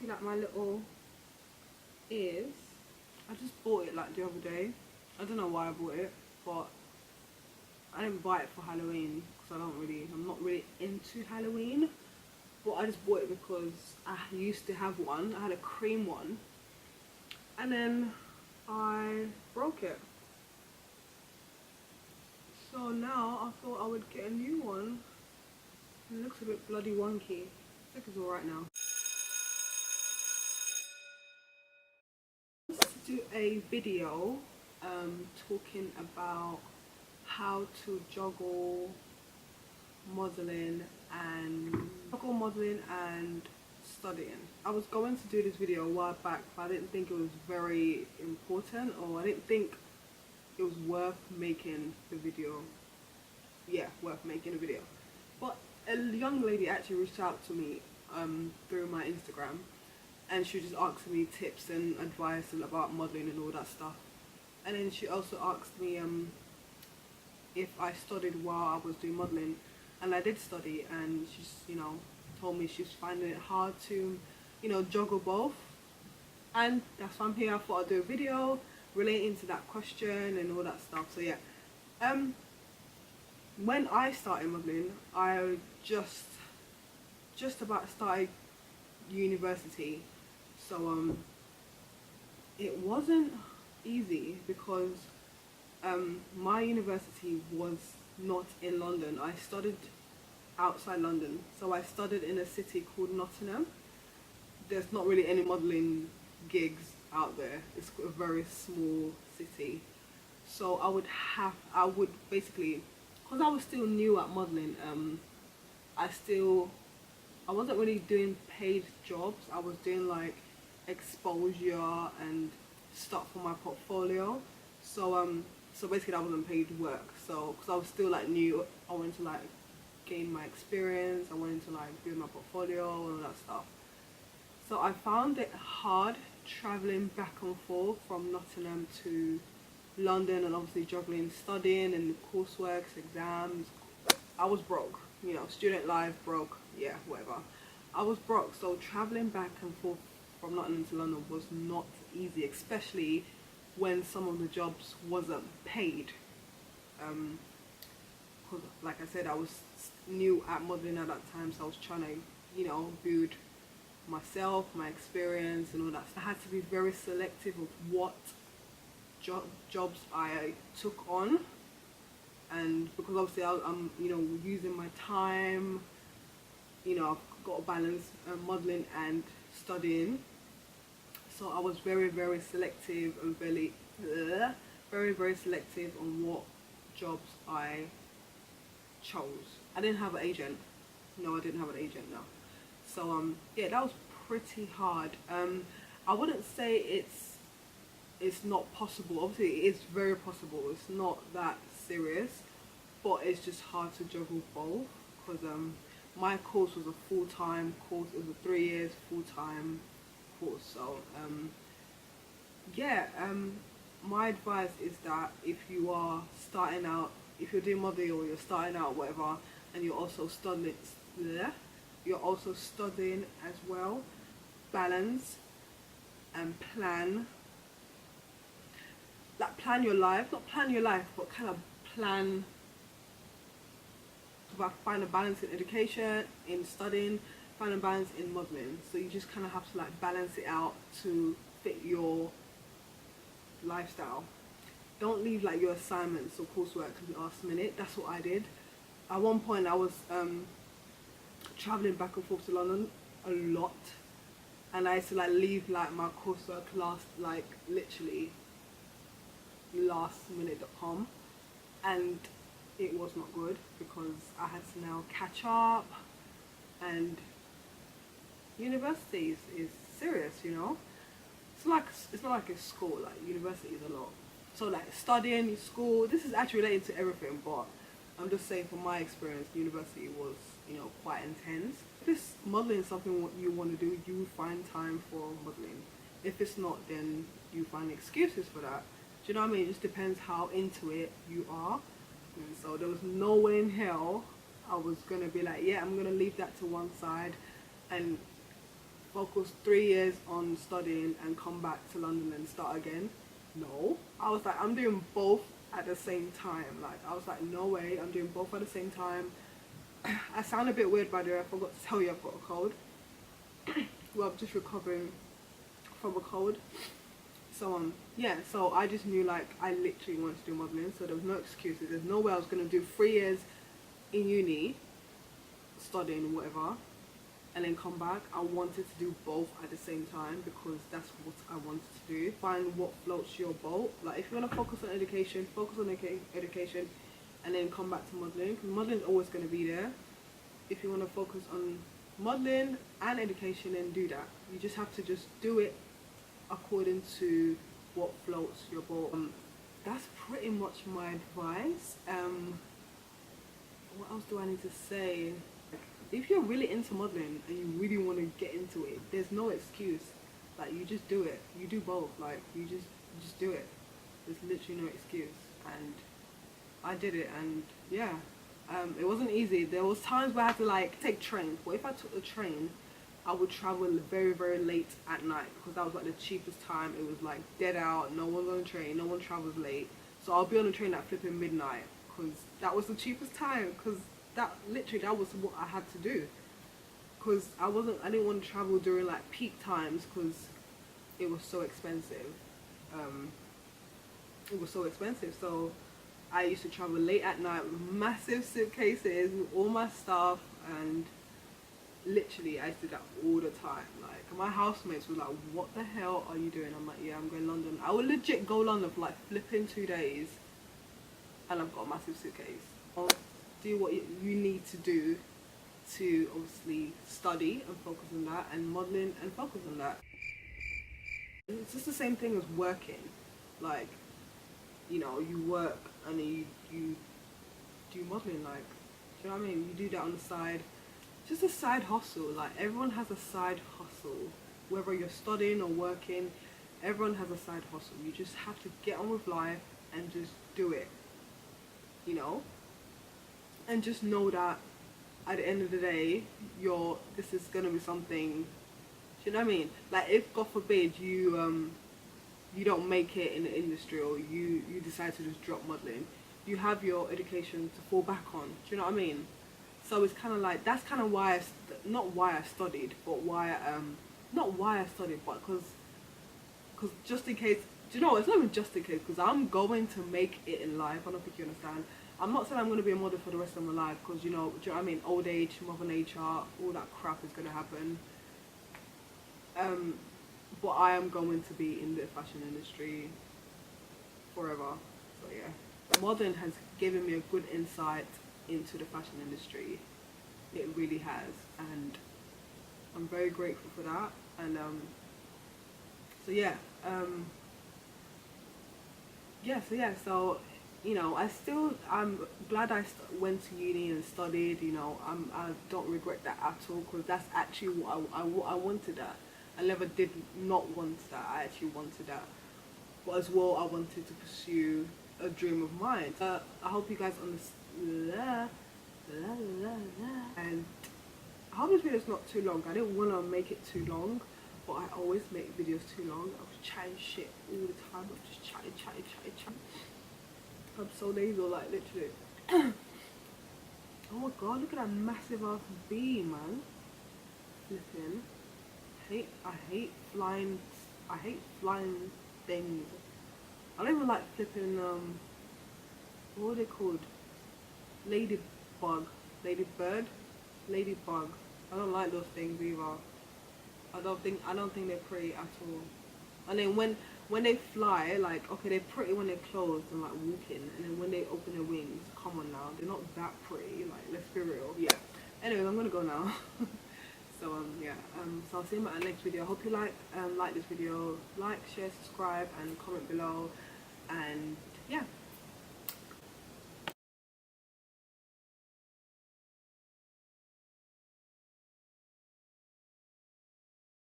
see like my little ears. I just bought it like the other day. I don't know why I bought it, but I didn't buy it for Halloween because I'm not really into Halloween. But I just bought it because I used to have one. I had a cream one, and then I broke it. So now I thought I would get a new one. It looks a bit bloody wonky. I think it's alright now. Let's do a video talking about how to juggle modeling and studying. I was going to do this video a while back, but I didn't think it was very important, or I didn't think it was worth making the video. Yeah, worth making a video. But a young lady actually reached out to me through my Instagram, and she just asked me tips and advice about modeling and all that stuff. And then she also asked me if I studied while I was doing modeling, and I did study. And she's, told me she's finding it hard to, juggle both. And that's why I'm here. I thought I'd do a video relating to that question and all that stuff. So yeah, when I started modeling, I just about started university. So it wasn't easy because my university was not in London. I studied outside London, so I studied in a city called Nottingham. There's not really any modelling gigs out there. It's a very small city. So I would basically, because I was still new at modelling, I wasn't really doing paid jobs. I was doing like exposure and stuff for my portfolio. So basically that wasn't paid work. So because I was still like new, I wanted to like gain my experience. I wanted to like build my portfolio and all that stuff. So I found it hard traveling back and forth from Nottingham to London, and obviously juggling studying and coursework, exams. I was broke, student life, broke, yeah, whatever. I was broke, so traveling back and forth from Nottingham to London was not easy, especially when some of the jobs wasn't paid. Because like I said, I was new at modelling at that time, so I was trying to, build myself, my experience and all that. So I had to be very selective of what jobs I took on, and because obviously I'm using my time, I've got to balance modelling and studying. So I was very selective and very selective on what jobs I chose. I didn't have an agent. No, I didn't have an agent, no. So yeah, that was pretty hard. I wouldn't say it's not possible. Obviously it is very possible. It's not that serious, but it's just hard to juggle both because my course was a full-time course. It was a 3 years full-time course. So yeah, my advice is that if you are starting out, if you're doing modeling or you're starting out, whatever, and you're also studying as well, balance and plan your life, not plan your life, but kind of plan to find a balance in education, in studying, find a balance in modeling. So you just kind of have to like balance it out to fit your lifestyle. Don't leave like your assignments or coursework to the last minute. That's what I did. At one point I was traveling back and forth to London a lot, and I used to like leave like my coursework literally lastminute.com, and it was not good because I had to now catch up, and university is serious, It's not like a school. Like university is a lot. So like studying, school, this is actually related to everything, but I'm just saying from my experience, university was, quite intense. If this modeling is something what you want to do, you find time for modeling. If it's not, then you find excuses for that. Do you know what I mean? It just depends how into it you are. And so there was no way in hell I was gonna be like, yeah, I'm gonna leave that to one side and focus 3 years on studying and come back to London and start again. No. I was like, I'm doing both at the same time. Like, I was like, no way, I'm doing both at the same time. I sound a bit weird, by the way. I forgot to tell you I've got a cold. Well, I'm just recovering from a cold. So yeah, so I just knew, like, I literally wanted to do modelling, so there was no excuses. There's no way I was going to do 3 years in uni, studying or whatever, and then come back. I wanted to do both at the same time because that's what I wanted to do. Find what floats your boat. Like, if you want to focus on education, focus on education, and then come back to modelling, because modelling is always going to be there. If you want to focus on modelling and education, then do that. You just have to just do it according to what floats your boat. That's pretty much my advice. What else do I need to say? If you're really into modelling and you really want to get into it, there's no excuse. Like, you just do it. You do both. Like, you just do it. There's literally no excuse. And I did it, and yeah, it wasn't easy. There was times where I had to, like, take trains. But if I took the train, I would travel very, very late at night, because that was like the cheapest time. It was like dead out, no one's on the train, no one travels late. So I'll be on the train at flipping midnight, because that was the cheapest time, because that was what I had to do. Because I didn't want to travel during like peak times, because it was so expensive. It was so expensive. So I used to travel late at night with massive suitcases with all my stuff, and literally I used to do that all the time. Like, my housemates were like, what the hell are you doing? I'm like, yeah, I'm going to London. I would legit go London for like flipping 2 days, and I've got a massive suitcase. I'll do what you need to do to obviously study and focus on that, and modelling and focus on that. It's just the same thing as working. Like, you know, you work and then you do modelling. Like, do you know what I mean? You do that on the side. Just a side hustle. Like, everyone has a side hustle, whether you're studying or working. Everyone has a side hustle. You just have to get on with life and just do it, you know, and just know that at the end of the day, this is gonna be something. Do you know what I mean? Like, if God forbid you don't make it in the industry, or you decide to just drop modelling, you have your education to fall back on. Do you know what I mean? So it's kind of like, that's kind of why not why I studied, but why not why I studied, but because just in case. Do you know, it's not even just in case, because I'm going to make it in life. I don't think you understand. I'm not saying I'm going to be a model for the rest of my life, because, you know what I mean, old age, mother nature, all that crap is going to happen. But I am going to be in the fashion industry forever. So yeah, modelling has given me a good insight into the fashion industry. It really has, and I'm very grateful for that. And so yeah, so you know, I'm glad I went to uni and studied. You know, I don't regret that at all, because that's actually what I wanted that. I never did not want that. I actually wanted that. But as well, I wanted to pursue a dream of mine. I hope you guys understand. And I hope this video is not too long. I didn't want to make it too long, but I always make videos too long. I was chatting shit all the time. I'm just chatting. I'm so lazy, like, literally. Oh my god, look at that massive ass bee, man. Flipping. I hate flying things. I don't even like flipping, what are they called? Ladybug. Ladybug. I don't like those things either. I don't think they're pretty at all. And then when they fly, like, okay, they're pretty when they're closed and like walking, and then when they open their wings, come on now, they're not that pretty. Like, let's be real. Yeah. Anyway, I'm gonna go now. So yeah, so I'll see you in my next video. I hope you like this video. Like, share, subscribe, and comment below. And yeah.